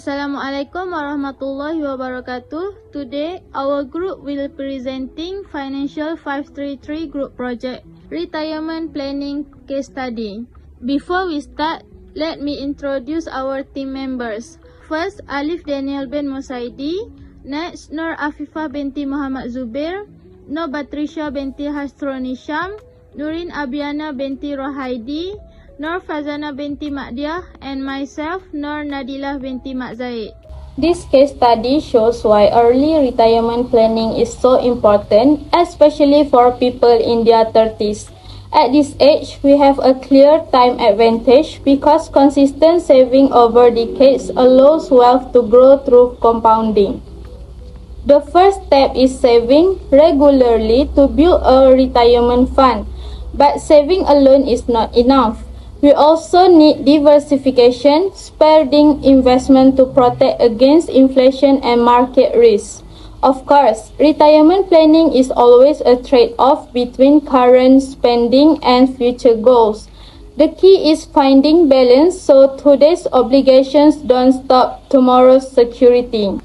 Assalamualaikum warahmatullahi wabarakatuh. Today, our group will presenting Financial 533 group project, Retirement Planning Case Study. Before we start, let me introduce our team members. First, Alif Daniel bin Musaidi. Next, Nur Afifah binti Muhammad Zubair. Nur Batrisha binti Hasronisham. Nurin Abiana binti Rohaidi. Nur Fazana binti Makdiah, and myself, Nur Nadilah binti Mak Zaid. This case study shows why early retirement planning is so important, especially for people in their 30s. At this age, we have a clear time advantage because consistent saving over decades allows wealth to grow through compounding. The first step is saving regularly to build a retirement fund, but saving alone is not enough. We also need diversification, spreading investment to protect against inflation and market risks. Of course, retirement planning is always a trade-off between current spending and future goals. The key is finding balance so today's obligations don't stop tomorrow's security.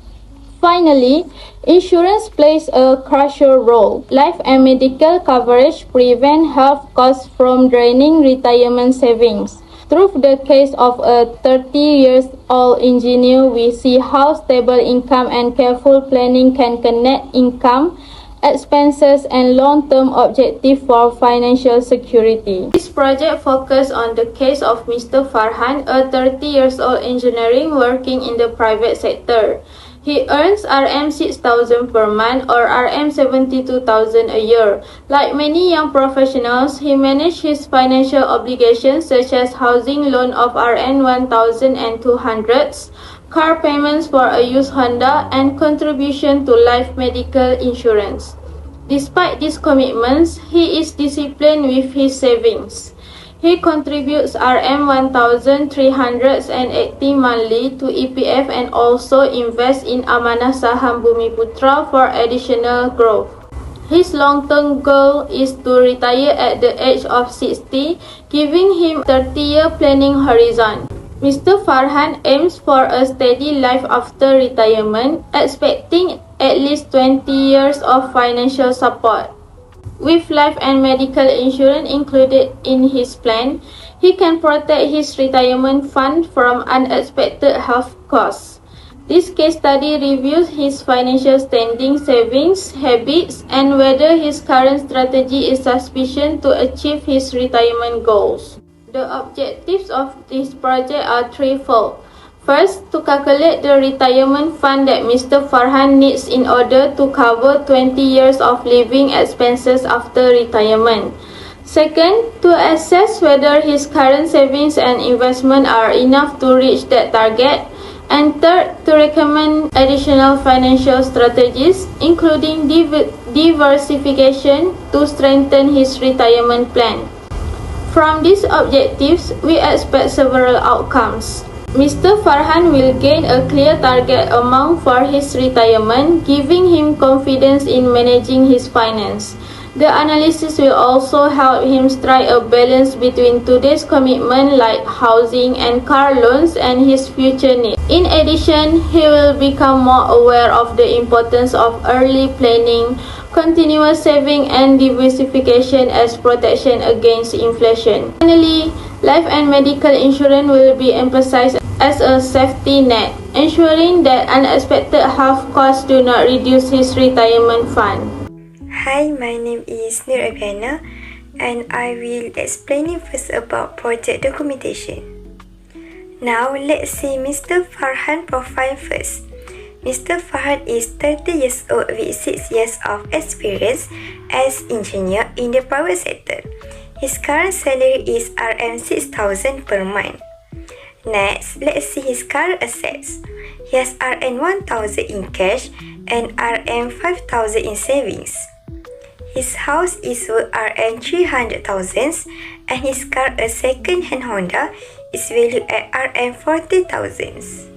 Finally, insurance plays a crucial role. Life and medical coverage prevent health costs from draining retirement savings. Through the case of a 30-year-old engineer, we see how stable income and careful planning can connect income, expenses, and long-term objectives for financial security. This project focuses on the case of Mr. Farhan, a 30-year-old engineer working in the private sector. He earns Rm6,000 per month or Rm72,000 a year. Like many young professionals, he manages his financial obligations such as housing loan of Rm1,200, car payments for a used Honda, and contribution to life medical insurance. Despite these commitments, he is disciplined with his savings. He contributes Rm1,380 monthly to EPF and also invests in Amanah Saham Bumiputra for additional growth. His long-term goal is to retire at the age of 60, giving him 30-year planning horizon. Mr. Farhan aims for a steady life after retirement, expecting at least 20 years of financial support. With life and medical insurance included in his plan, he can protect his retirement fund from unexpected health costs. This case study reviews his financial standing, savings, habits, and whether his current strategy is sufficient to achieve his retirement goals. The objectives of this project are threefold. First, to calculate the retirement fund that Mr. Farhan needs in order to cover 20 years of living expenses after retirement. Second, to assess whether his current savings and investment are enough to reach that target. And third, to recommend additional financial strategies, including diversification to strengthen his retirement plan. From these objectives, we expect several outcomes. Mr. Farhan will gain a clear target amount for his retirement, giving him confidence in managing his finance. The analysis will also help him strike a balance between today's commitment like housing and car loans and his future needs. In addition, he will become more aware of the importance of early planning, continuous saving, and diversification as protection against inflation. Finally, life and medical insurance will be emphasized as a safety net, ensuring that unexpected health costs do not reduce his retirement fund. Hi, my name is Nur Abiana and I will explain first about project documentation. Now, let's see Mr. Farhan profile first. Mr. Farhan is 30 years old with 6 years of experience as engineer in the private sector. His current salary is Rm6,000 per month. Next, let's see his current assets. He has Rm1,000 in cash and Rm5,000 in savings. His house is worth Rm300,000 and his car, a second-hand Honda, is valued at Rm40,000.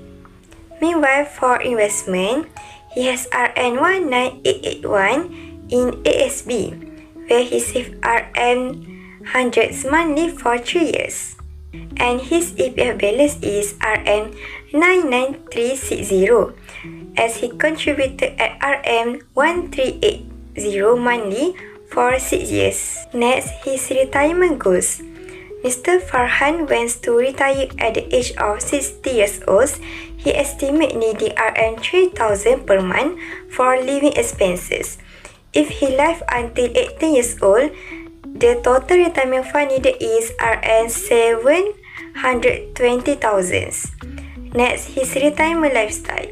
Meanwhile, for investment, he has Rm19881 in ASB, where he saved Rm100 monthly for 3 years. And his EPF balance is 99360 as he contributed at RM1380 monthly for 6 years. Next, his retirement goals. Mr. Farhan wants to retire at the age of 60 years old. He estimates needing RM3,000 per month for living expenses. If he lives until 18 years old, the total retirement fund needed is RM720,000. Next, his retirement lifestyle.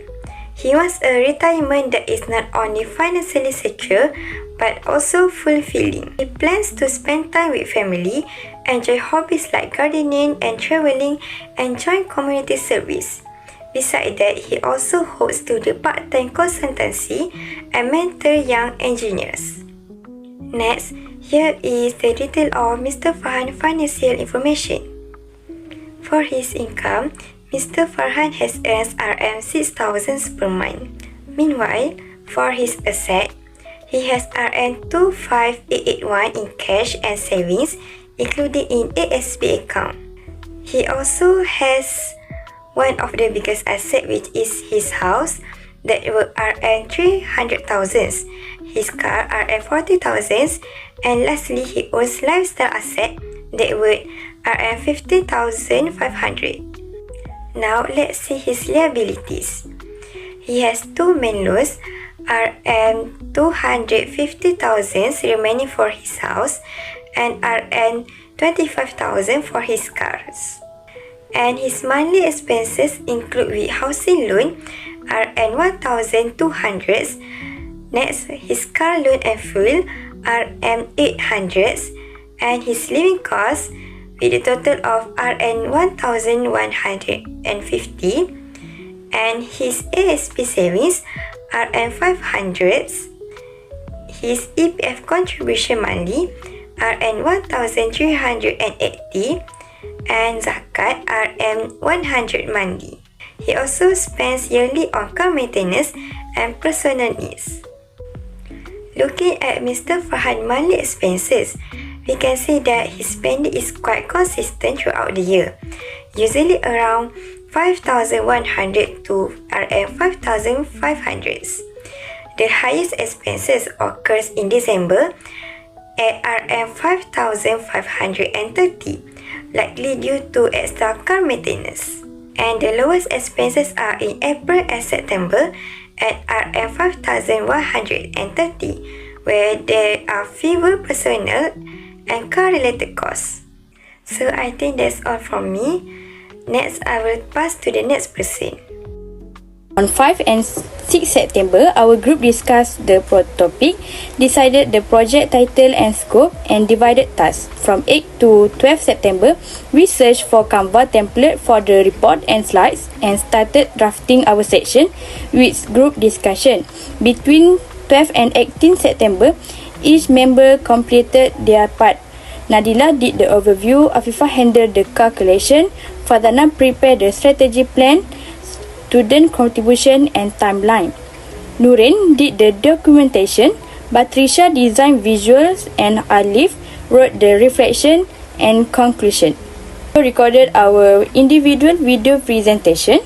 He wants a retirement that is not only financially secure but also fulfilling. He plans to spend time with family, enjoy hobbies like gardening and traveling, and join community service. Besides that, he also hopes to do part-time consultancy and mentor young engineers. Next, here is the detail of Mr. Farhan's financial information. For his income, Mr. Farhan has earned RM6,000 per month. Meanwhile, for his asset, he has RM25,881 in cash and savings, including in ASB account. He also has one of the biggest assets, which is his house, that were RM300,000, his car RM40,000, and lastly, he owns lifestyle asset that were RM50,500. Now, let's see his liabilities. He has two main loans, RM250,000 remaining for his house, and RM25,000 for his cars. And his monthly expenses include with housing loan RM1,200. Next, his car loan and fuel RM800, and his living costs with a total of RM1,150, and his ASP savings RM500. His EPF contribution monthly RM1,380, and zakat RM100 monthly. He also spends yearly on car maintenance and personal needs. Looking at Mr. Farhan's monthly expenses, we can see that his spending is quite consistent throughout the year, usually around 5,100 to RM5,500. The highest expenses occurs in December at RM5,530, likely due to extra car maintenance. And the lowest expenses are in April and September at RM5,130, where there are fewer personnel and car-related costs. So I think that's all from me. Next, I will pass to the next person. On 5 and 6 September, our group discussed the topic, decided the project title and scope, and divided tasks. From 8 to 12 September, we searched for Canva template for the report and slides and started drafting our section with group discussion. Between 12 and 18 September, each member completed their part. Nadila did the overview, Afifah handled the calculation, Fadana prepared the strategy plan, student contribution and timeline. Nurin did the documentation, Batrisha designed visuals, and Alif wrote the reflection and conclusion. We recorded our individual video presentation.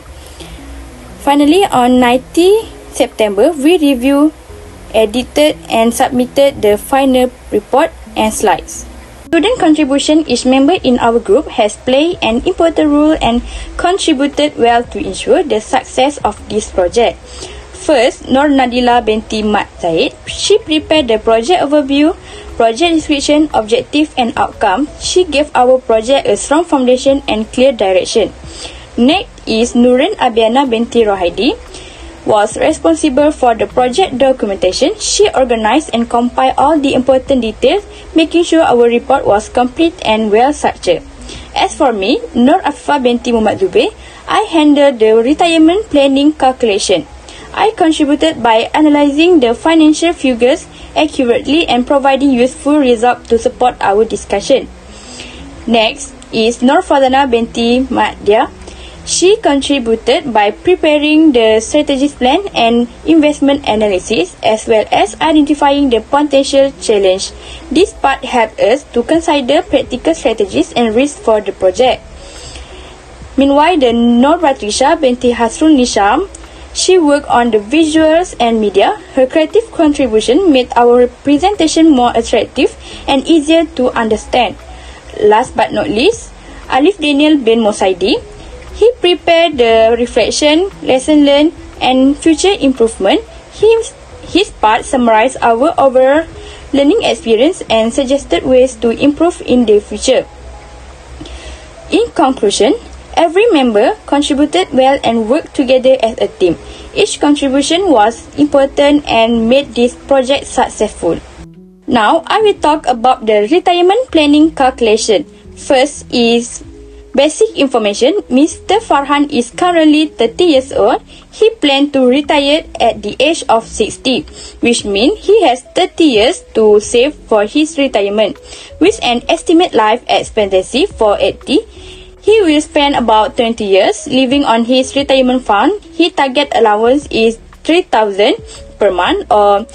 Finally, on 19 September, we reviewed, edited and submitted the final report and slides. Student contribution. Each member in our group has played an important role and contributed well to ensure the success of this project. First, Nur Nadila binti Mat Zaid. She prepared the project overview, project description, objective and outcome. She gave our project a strong foundation and clear direction. Next is Nurin Abiana binti Rohaidi. Was responsible for the project documentation. She organized and compiled all the important details, making sure our report was complete and well structured. As for me, Nur Afifah binti Muhammad Zubir, I handled the retirement planning calculation. I contributed by analyzing the financial figures accurately and providing useful results to support our discussion. Next is Nur Fadana binti Madya. She contributed by preparing the strategic plan and investment analysis, as well as identifying the potential challenge. This part helped us to consider practical strategies and risks for the project. Meanwhile, the Norratrisha binti Hasrul Nisham, she worked on the visuals and media. Her creative contribution made our presentation more attractive and easier to understand. Last but not least, Alif Daniel bin Mosaidi. He prepared the reflection, lesson learned, and future improvement. His part summarized our overall learning experience and suggested ways to improve in the future. In conclusion, every member contributed well and worked together as a team. Each contribution was important and made this project successful. Now, I will talk about the retirement planning calculation. First is basic information. Mr. Farhan is currently 30 years old. He planned to retire at the age of 60, which means he has 30 years to save for his retirement. With an estimate life expectancy for 80, he will spend about 20 years living on his retirement fund. His target allowance is 3,000 per month or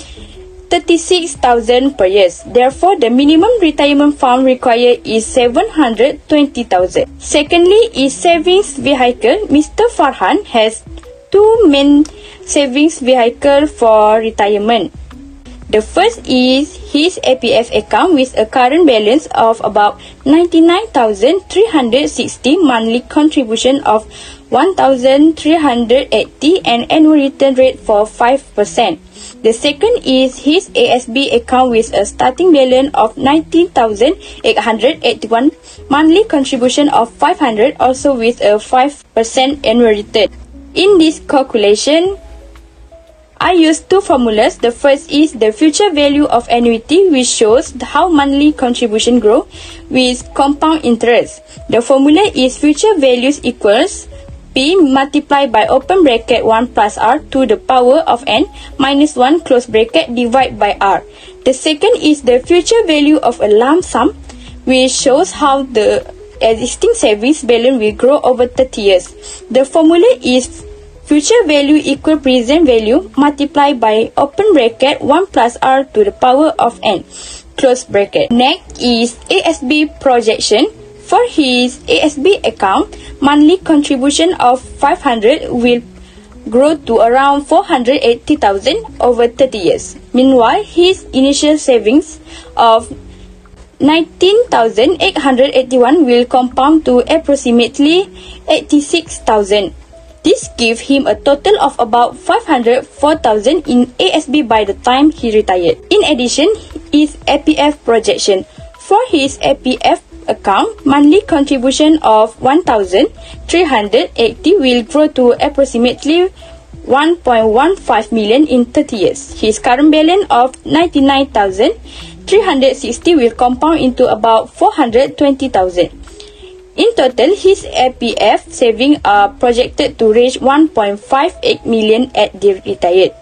36,000 per year. Therefore, the minimum retirement fund required is 720,000. Secondly is savings vehicle. Mr. Farhan has two main savings vehicle for retirement. The first is his APF account with a current balance of about 99,360, monthly contribution of 1,380 and annual return rate for 5%. The second is his ASB account with a starting balance of 19,881, monthly contribution of 500, also with a 5% annual return. In this calculation, I use two formulas. The first is the future value of annuity, which shows how monthly contribution grow with compound interest. The formula is future values equals P multiplied by open bracket 1 plus R to the power of n minus 1 close bracket divided by R. The second is the future value of a lump sum, which shows how the existing savings balance will grow over 30 years. The formula is future value equal present value multiplied by open bracket 1 plus R to the power of n close bracket. Next is ASB projection. For his ASB account, monthly contribution of 500 will grow to around 480,000 over 30 years. Meanwhile, his initial savings of 19,881 will compound to approximately 86,000. This gives him a total of about 504,000 in ASB by the time he retired. In addition, his APF projection. For his APF account, monthly contribution of 1,380 will grow to approximately 1.15 million in 30 years. His current balance of 99,360 will compound into about 420,000. In total, his APF savings are projected to reach 1.58 million at the retired.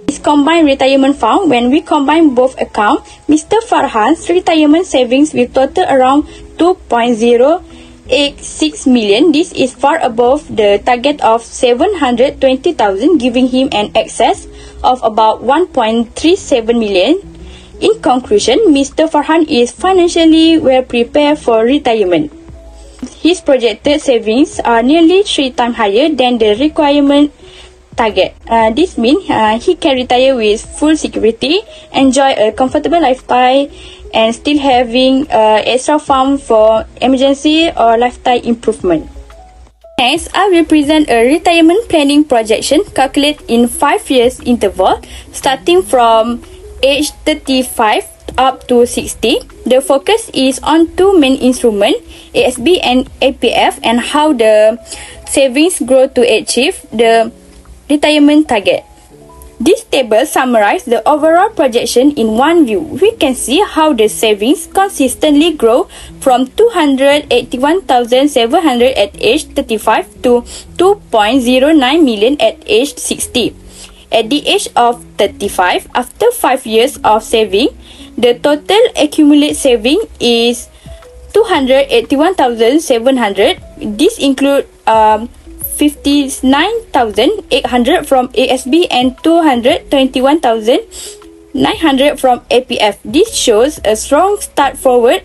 His combined retirement fund, when we combine both accounts, Mr. Farhan's retirement savings will total around 2.086 million. This is far above the target of 720,000, giving him an excess of about 1.37 million. In conclusion, Mr. Farhan is financially well prepared for retirement. His projected savings are nearly 3 times higher than the requirement target. This means he can retire with full security, enjoy a comfortable lifestyle, and still having extra fund for emergency or lifestyle improvement. Next, I will present a retirement planning projection calculated in 5 years interval, starting from age 35 up to 60. The focus is on two main instruments, ASB and APF, and how the savings grow to achieve the retirement target. This table summarizes the overall projection in one view. We can see how the savings consistently grow from 281,700 at age 35 to 2.09 million at age 60. At the age of 35, after 5 years of saving, the total accumulated saving is 281,700. This includes 59,800 from ASB and 221,900 from APF. This shows a strong start forward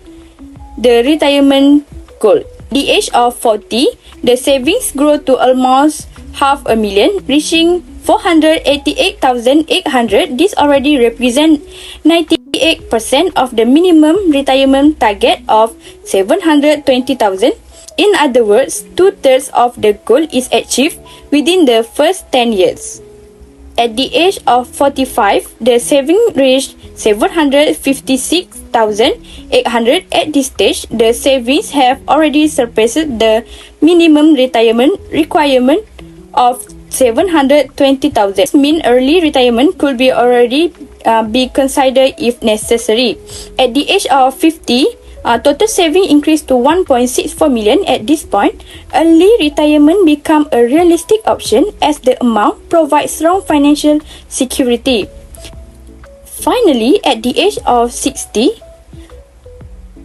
the retirement goal. At the age of 40, the savings grew to almost 500,000, reaching 488,800. This already represents 98% of the minimum retirement target of 720,000. In other words, 2/3 of the goal is achieved within the first 10 years. At the age of 45, the saving reached 756,800. At this stage, the savings have already surpassed the minimum retirement requirement of 720,000. This means early retirement could be already be considered if necessary. At the age of 50, total saving increased to 1.64 million. At this point, early retirement become a realistic option as the amount provides strong financial security. Finally, at the age of 60,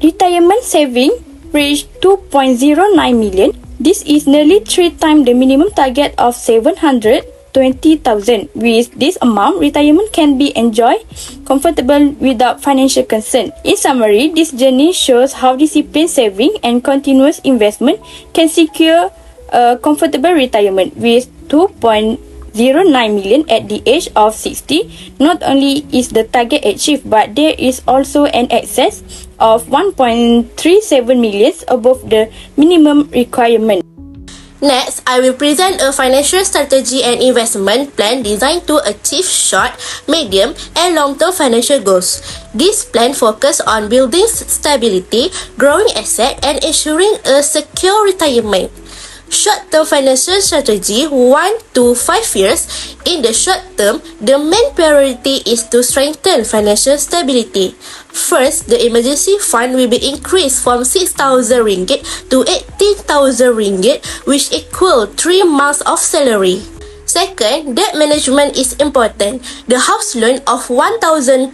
retirement saving reached 2.09 million. This is nearly 3 times the minimum target of 720,000. With this amount, retirement can be enjoyed comfortable without financial concern. In summary, this journey shows how disciplined saving and continuous investment can secure a comfortable retirement. With 2.09 million at the age of 60, not only is the target achieved, but there is also an excess of 1.37 million above the minimum requirement. Next, I will present a financial strategy and investment plan designed to achieve short, medium, and long-term financial goals. This plan focuses on building stability, growing assets, and ensuring a secure retirement. Short-term financial strategy 1 to 5 years. In the short term, the main priority is to strengthen financial stability. First, the emergency fund will be increased from 6,000 ringgit to 18,000 ringgit, which equal 3 months of salary. Second, debt management is important. The house loan of 1,200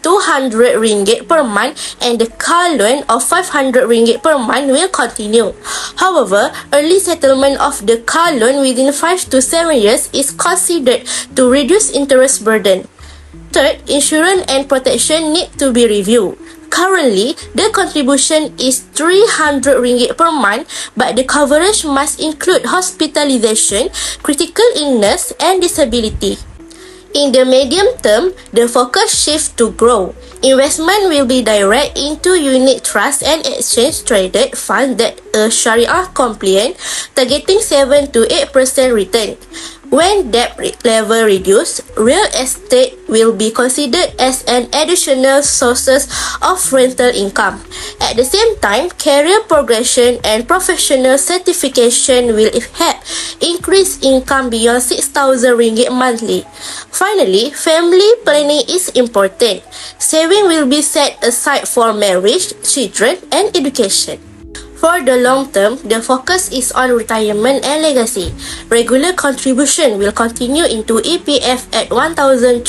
ringgit per month and the car loan of 500 ringgit per month will continue. However, early settlement of the car loan within 5 to 7 years is considered to reduce interest burden. Third, insurance and protection need to be reviewed. Currently, the contribution is 300 ringgit per month, but the coverage must include hospitalization, critical illness, and disability. In the medium term, the focus shifts to grow. Investment will be direct into unit trust and exchange traded funds that are Sharia compliant, targeting 7 to 8% return. When debt level reduced, real estate will be considered as an additional source of rental income. At the same time, career progression and professional certification will help increase income beyond 6,000 ringgit monthly. Finally, family planning is important. Saving will be set aside for marriage, children, and education. For the long term, the focus is on retirement and legacy. Regular contribution will continue into EPF at 1,380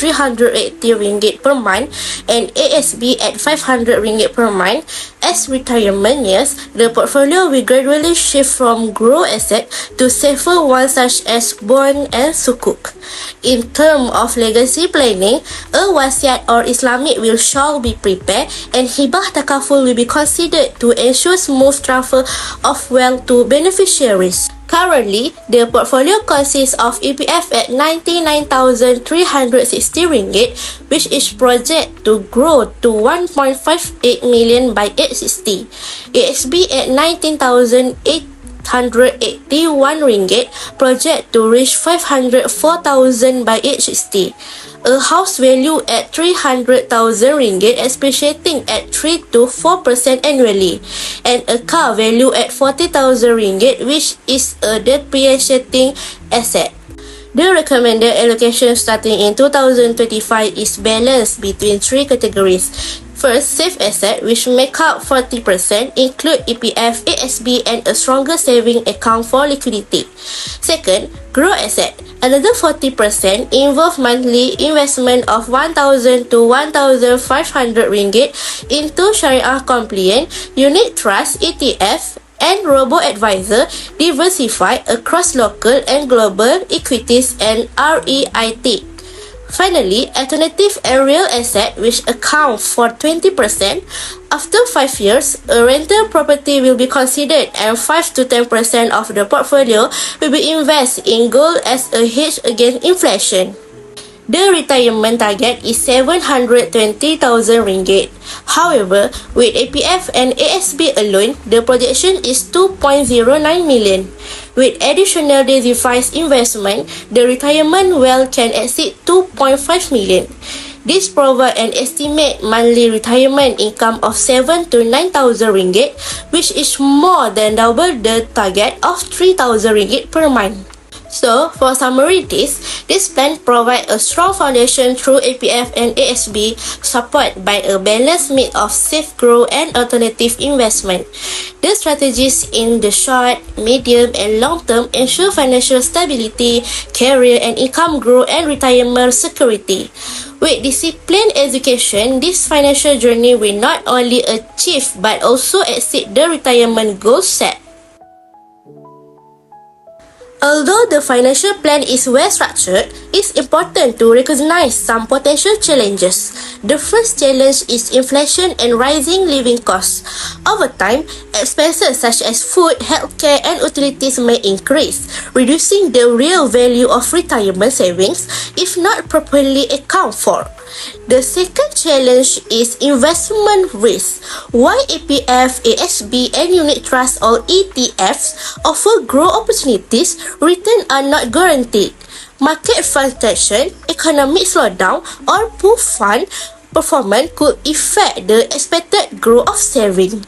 ringgit per month and ASB at 500 ringgit per month. As retirement years, the portfolio will gradually shift from grow asset to safer ones such as bond and sukuk. In terms of legacy planning, a wasiat or Islamic will shall be prepared and hibah takaful will be considered to ensure smooth transfer of wealth to beneficiaries. Currently, the portfolio consists of EPF at 99,360 ringgit, which is projected to grow to 1.58 million by age 60. ASB at 19,881 ringgit, project to reach 504,000 by age 60. A house value at 300,000 ringgit appreciating at 3 to 4% annually, and a car value at 40,000 ringgit, which is a depreciating asset. The recommended allocation starting in 2025 is balanced between 3 categories. First, safe asset, which make up 40%, include EPF, ASB, and a stronger saving account for liquidity. Second, grow asset. Another 40% involve monthly investment of 1,000 to 1,500 ringgit into Sharia compliant unit trust, ETF, and robo-advisor diversified across local and global equities and REIT. Finally, alternative and real estate, which account for 20%. After 5 years, a rental property will be considered and 5 to 10% of the portfolio will be invested in gold as a hedge against inflation. The retirement target is 720,000 ringgit. However, with APF and ASB alone, the projection is 2.09 million. With additional diversified investment, the retirement wealth can exceed 2.5 million. This provides an estimated monthly retirement income of 7 to 9,000 ringgit, which is more than double the target of 3,000 ringgit per month. So, for summary this plan provides a strong foundation through APF and ASB, supported by a balanced mix of safe growth and alternative investment. The strategies in the short, medium, and long term ensure financial stability, career and income growth, and retirement security. With disciplined education, this financial journey will not only achieve but also exceed the retirement goals set. Although the financial plan is well structured, it's important to recognize some potential challenges. The first challenge is inflation and rising living costs. Over time, expenses such as food, healthcare, and utilities may increase, reducing the real value of retirement savings if not properly accounted for. The second challenge is investment risk. While APF, ASB, and unit trust or ETFs offer growth opportunities, returns are not guaranteed. Market fluctuation, economic slowdown, or poor fund performance could affect the expected growth of savings.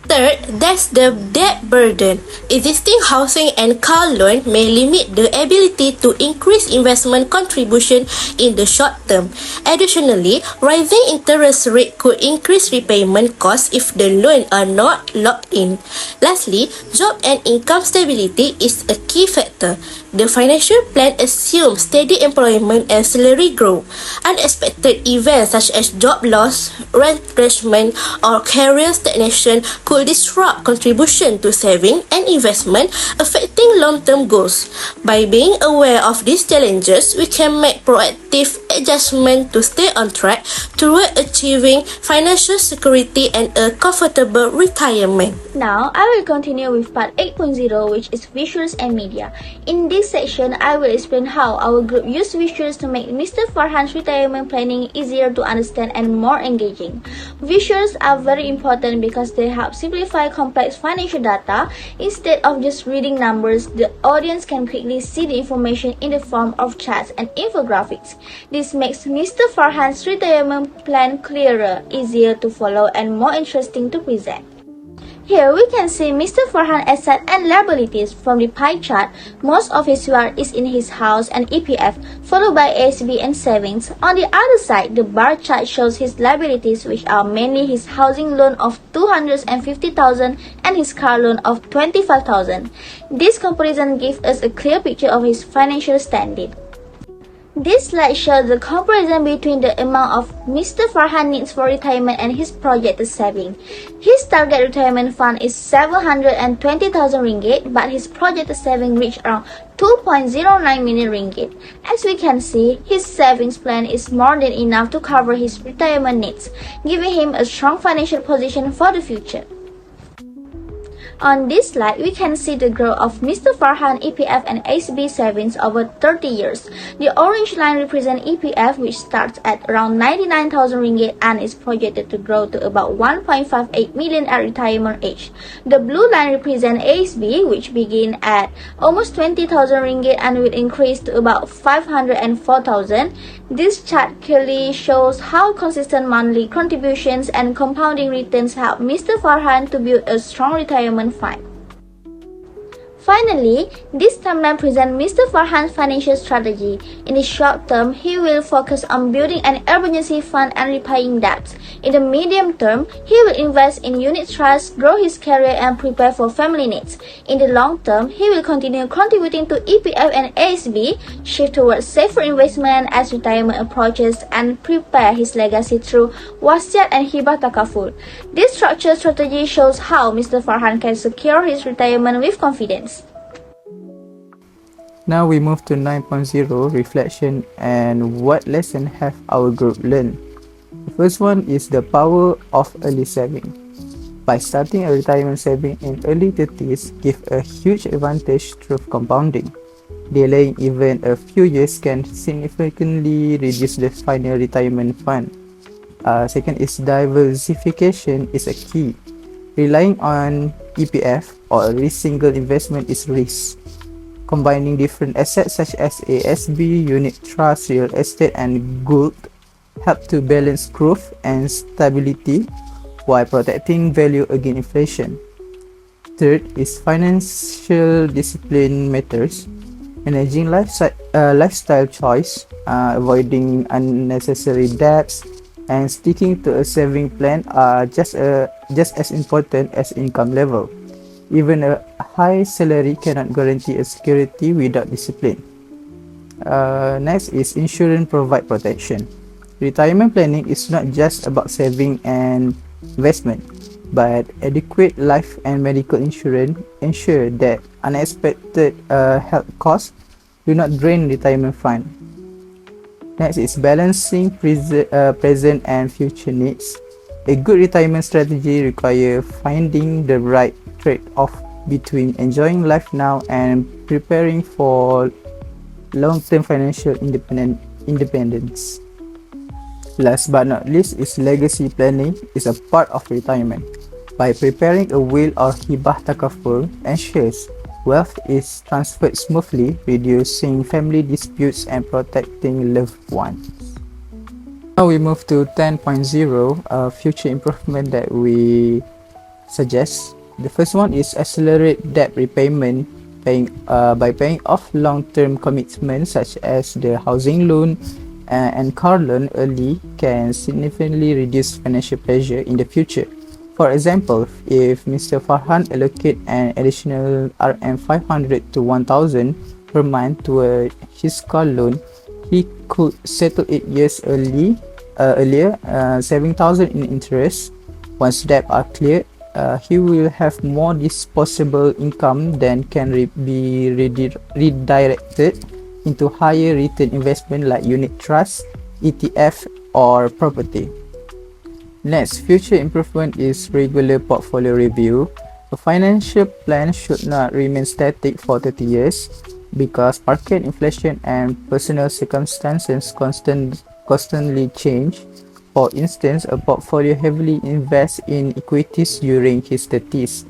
Third, there's the debt burden. Existing housing and car loan may limit the ability to increase investment contribution in the short term. Additionally, rising interest rate could increase repayment costs if the loans are not locked in. Lastly, job and income stability is a key factor. The financial plan assumes steady employment and salary growth. Unexpected events such as job loss, retrenchment, or career stagnation could disrupt contribution to saving and investment, affecting long-term goals. By being aware of these challenges, we can make proactive adjustments to stay on track toward achieving financial security and a comfortable retirement. Now, I will continue with part 8.0, which is visuals and media. In this section, I will explain how our group used visuals to make Mr. Farhan's retirement planning easier to understand and more engaging. Visuals are very important because they help simplify complex financial data. Instead of just reading numbers, the audience can quickly see the information in the form of charts and infographics. This makes Mr. Farhan's retirement plan clearer, easier to follow, and more interesting to present. Here we can see Mr. Farhan's assets and liabilities from the pie chart. Most of his wealth is in his house and EPF, followed by ASB and savings. On the other side, the bar chart shows his liabilities, which are mainly his housing loan of 250,000 and his car loan of 25,000. This comparison gives us a clear picture of his financial standing. This slide shows the comparison between the amount of Mr. Farhan needs for retirement and his projected saving. His target retirement fund is 720,000 ringgit, but his projected saving reached around 2.09 million ringgit. As we can see, his savings plan is more than enough to cover his retirement needs, giving him a strong financial position for the future. On this slide, we can see the growth of Mr. Farhan EPF and ASB savings over 30 years. The orange line represents EPF, which starts at around 99,000 ringgit and is projected to grow to about 1.58 million at retirement age. The blue line represents ASB, which begin at almost 20,000 ringgit and will increase to about 504,000. This chart clearly shows how consistent monthly contributions and compounding returns help Mr. Farhan to build a strong retirement fund. Finally, this timeline presents Mr. Farhan's financial strategy. In the short term, he will focus on building an emergency fund and repaying debts. In the medium term, he will invest in unit trusts, grow his career, and prepare for family needs. In the long term, he will continue contributing to EPF and ASB, shift towards safer investment as retirement approaches, and prepare his legacy through wasiat and hibah takaful. This structured strategy shows how Mr. Farhan can secure his retirement with confidence. Now we move to 9.0 reflection and what lesson have our group learned. The first one is the power of early saving. By starting a retirement saving in early 30s give a huge advantage through compounding. Delaying even a few years can significantly reduce the final retirement fund. Second is diversification is a key. Relying on EPF or a single investment is risk. Combining different assets such as ASB, unit trust, real estate and gold help to balance growth and stability while protecting value against inflation. Third is financial discipline matters. Managing lifestyle choice, avoiding unnecessary debts, and sticking to a saving plan are just as important as income level. Even a high salary cannot guarantee a security without discipline. Next is insurance provide protection. Retirement planning is not just about saving and investment, but adequate life and medical insurance ensure that unexpected health costs do not drain retirement fund. Next is balancing present and future needs. A good retirement strategy requires finding the right trade-off between enjoying life now and preparing for long-term financial independence. Last but not least is legacy planning is a part of retirement. By preparing a will or hibah takaful ensures wealth is transferred smoothly, reducing family disputes and protecting loved ones. Now we move to 10.0, future improvement that we suggest. The first one is accelerate debt repayment by paying off long-term commitments such as the housing loan and car loan early can significantly reduce financial pressure in the future. For example, if Mr. Farhan allocate an additional RM500 to 1000 per month to his car loan, he could settle it years earlier, saving 1000 in interest. Once debt are cleared, he will have more disposable income than can be redirected into higher return investment like unit trust, ETF or property. Next, future improvement is regular portfolio review. A financial plan should not remain static for 30 years because market inflation and personal circumstances constantly change. For instance, a portfolio heavily invests in equities during his 30s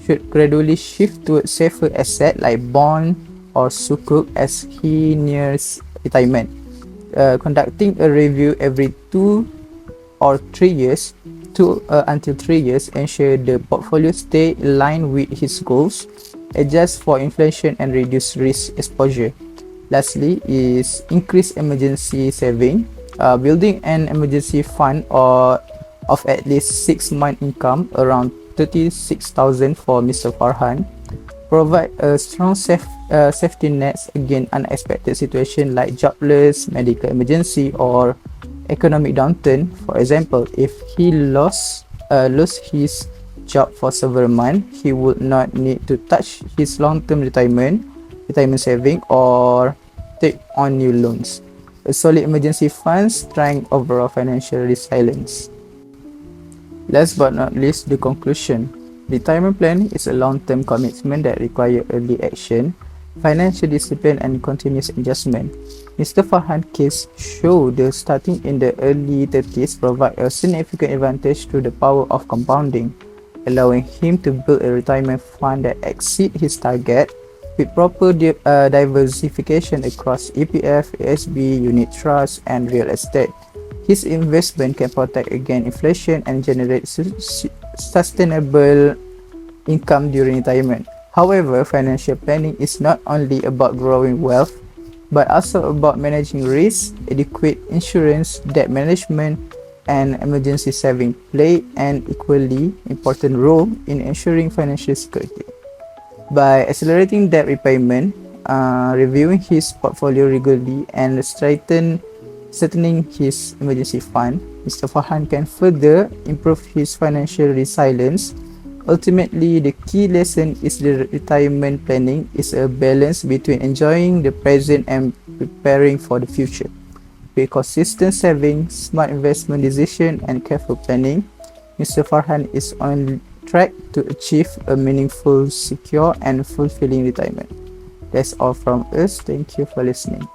should gradually shift towards safer assets like bond or sukuk as he nears retirement. Conducting a review every 2 or 3 years until 3 years ensure the portfolio stay aligned with his goals, adjust for inflation and reduce risk exposure. Lastly is increase emergency saving. Building an emergency fund of at least 6 month income around 36,000 for Mr. Farhan provide a strong safety nets against unexpected situation like jobless, medical emergency or economic downturn. For example, if he lost his job for several months, he would not need to touch his long-term retirement saving or take on new loans. A solid emergency fund strengthens overall financial resilience. Last but not least, the conclusion. Retirement planning is a long-term commitment that requires early action, financial discipline and continuous adjustment. Mr. Farhan's case show that starting in the early 30s provide a significant advantage through the power of compounding, allowing him to build a retirement fund that exceeds his target. With proper diversification across EPF, ASB, unit trust, and real estate, his investment can protect against inflation and generate sustainable income during retirement. However, financial planning is not only about growing wealth, but also about managing risk. Adequate insurance, debt management, and emergency saving play an equally important role in ensuring financial security. By accelerating debt repayment, reviewing his portfolio regularly, and strengthening his emergency fund, Mr. Farhan can further improve his financial resilience, Ultimately, the key lesson is the retirement planning is a balance between enjoying the present and preparing for the future. With consistent saving, smart investment decision, and careful planning, Mr. Farhan is on track to achieve a meaningful, secure, and fulfilling retirement. That's all from us. Thank you for listening.